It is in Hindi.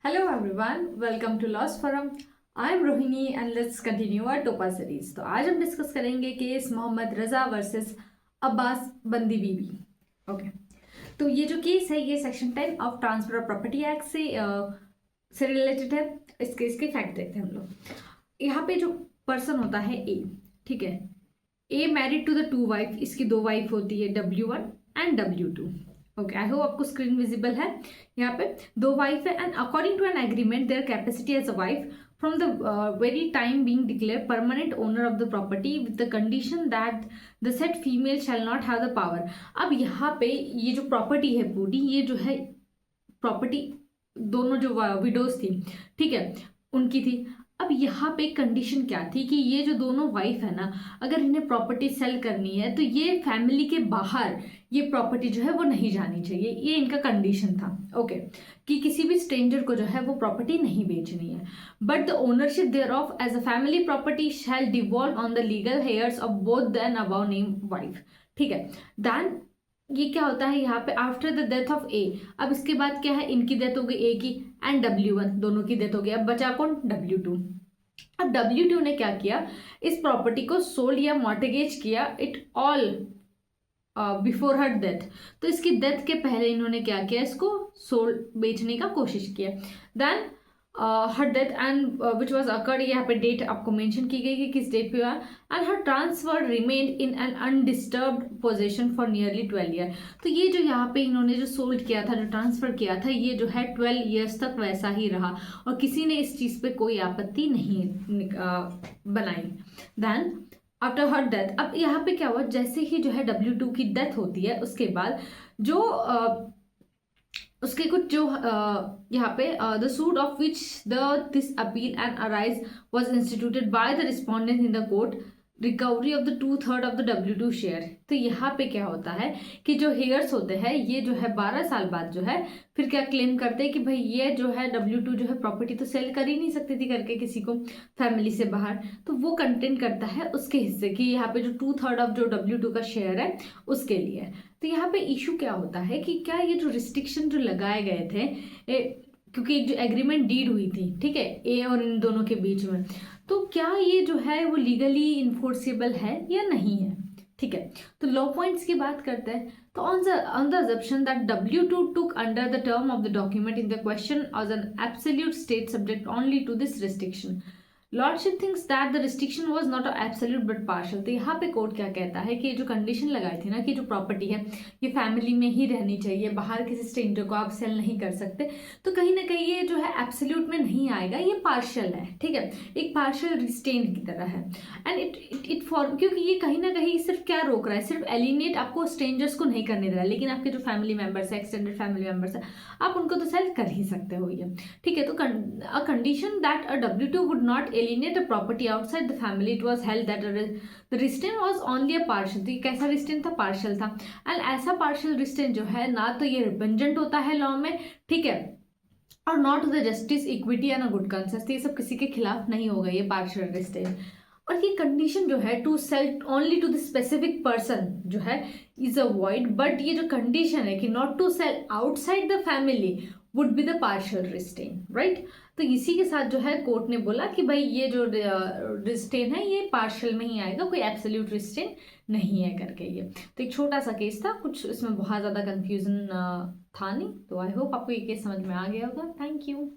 Hello everyone, welcome to Lost Forum. I am Rohini and let's continue our टोपा सीरीज। तो आज हम डिस्कस करेंगे केस मोहम्मद रजा वर्सेस अब्बास बंदी बीबी। ओके, तो ये जो केस है ये section 10 of transfer of property act से रिलेटेड है। इस केस के फैक्ट देखते हैं हम लोग। यहाँ पे जो पर्सन होता है ए, ठीक है, A married to the two wife, इसकी दो वाइफ होती है W1 and W2। Okay, I hope आपको स्क्रीन विजिबल है। यहाँ पे दो वाइफ है and according to an agreement their capacity as a wife from the very time being declare permanent owner of the property with the condition that the said female shall not have the power. अब यहाँ पे ये जो प्रॉपर्टी है पूरी, ये जो है प्रॉपर्टी दोनों जो विडोज थी, ठीक है, उनकी थी। अब यहाँ पे कंडीशन क्या थी कि ये जो दोनों वाइफ है ना, अगर इन्हें प्रॉपर्टी सेल करनी है तो ये फैमिली के बाहर ये प्रॉपर्टी जो है वो नहीं जानी चाहिए। ये इनका कंडीशन था। ओके, कि किसी भी स्ट्रेंजर को जो है वो प्रॉपर्टी नहीं बेचनी है। But the ownership thereof as a family property shall devolve on the legal heirs of both then above name wife. ठीक है, देन ये क्या होता है यहाँ पे after the death of A. अब इसके बाद क्या है, इनकी डेथ हो गई ए की एंड W1 दोनों की डेथ हो गई। अब बचा कौन, W2। अब W2 ने क्या किया, इस प्रॉपर्टी को सोल्ड या मॉर्टगेज किया it all before her death. तो इसकी डेथ के पहले इन्होंने क्या किया, इसको सोल्ड बेचने का कोशिश किया। Then her death and which was occurred, यहाँ पे डेट आपको मेंशन की गई कि किस डेट पे हुआ। And her transfer remained in an undisturbed position for nearly 12 year. तो ये जो यहाँ पे इन्होंने जो सोल्ड किया था, जो ट्रांसफर किया था, ये जो है 12 ईयर्स तक वैसा ही रहा और किसी ने इस चीज़ पे कोई आपत्ति नहीं बनाई। देन आफ्टर हर डेथ, अब यहाँ पे क्या हुआ, जैसे ही जो है W2 की डेथ होती है उसके बाद जो उसके कुछ जो यहाँ पे the suit of which this appeal and arise was instituted by the respondent in the court recovery of the 2/3 of the W2 share. तो यहाँ पे क्या होता है कि जो हेयर्स होते हैं ये जो है 12 साल बाद जो है फिर क्या क्लेम करते हैं कि भाई ये जो है W2 जो है प्रॉपर्टी तो सेल कर ही नहीं सकती थी करके किसी को फैमिली से बाहर, तो वो कंटेंट करता है उसके हिस्से की, यहाँ पे जो 2/3 ऑफ जो W2 का शेयर है उसके लिए। तो यहाँ पे इशू क्या होता है कि क्या ये जो रिस्ट्रिक्शन जो लगाए गए थे क्योंकि एक जो एग्रीमेंट डीड हुई थी, ठीक है, ए और इन दोनों के बीच में, तो क्या ये जो है वो लीगली इन्फोर्सेबल है या नहीं है। ठीक है, तो लॉ पॉइंट्स की बात करते हैं। तो on the assumption that W2 took under the term of the document in the question as an absolute state subject only to this restriction, lordship thinks that the restriction was not absolute but partial. तो यहाँ पे कोर्ट क्या कहता है कि जो कंडीशन लगाई थी ना कि जो प्रॉपर्टी है ये फैमिली में ही रहनी चाहिए, बाहर किसी स्ट्रेंजर को आप सेल नहीं कर सकते, तो कहीं ना कहीं ये जो है एब्सोल्यूट में नहीं आएगा, ये पार्शल है। ठीक है, एक पार्शल रिस्ट्रेंट की तरह है। एंड इट फॉर क्योंकि ये कहीं ना कहीं सिर्फ क्या रोक रहा है, सिर्फ एलिनेट आपको स्ट्रेंजर्स को नहीं करने दे रहा है, लेकिन आपके जो फैमिली मेंबर्स है, एक्सटेंडेड फैमिली मेंबर्स है, आप उनको तो सेल कर ही सकते हो ये। ठीक है, तो a condition that a W2 would not alienate a property outside the family, it was held that the restraint was only a partial। तो ये कैसा रिस्ट्रेंट था, पार्शल था। एंड ऐसा पार्शल रिस्ट्रेंट जो है ना तो ये रिपेंजेंट होता है लॉ में, ठीक है, और not the justice equity and a good conscience. ये सब किसी के खिलाफ नहीं होगा ये पार्शल रिस्ट्रेंट। और ये कंडीशन जो है to sell only to the specific person जो है इज अ वॉइड, बट ये जो कंडीशन है कि not to sell outside the family would be the partial restrain, right. तो इसी के साथ जो है कोर्ट ने बोला कि भाई ये जो रिस्ट्रेन है ये पार्शियल में ही आएगा, कोई एब्सोल्यूट रिस्ट्रेन नहीं है करके ये। तो एक छोटा सा केस था, कुछ इसमें बहुत ज़्यादा कंफ्यूजन था नहीं। तो आई होप आपको ये केस समझ में आ गया होगा। Thank you.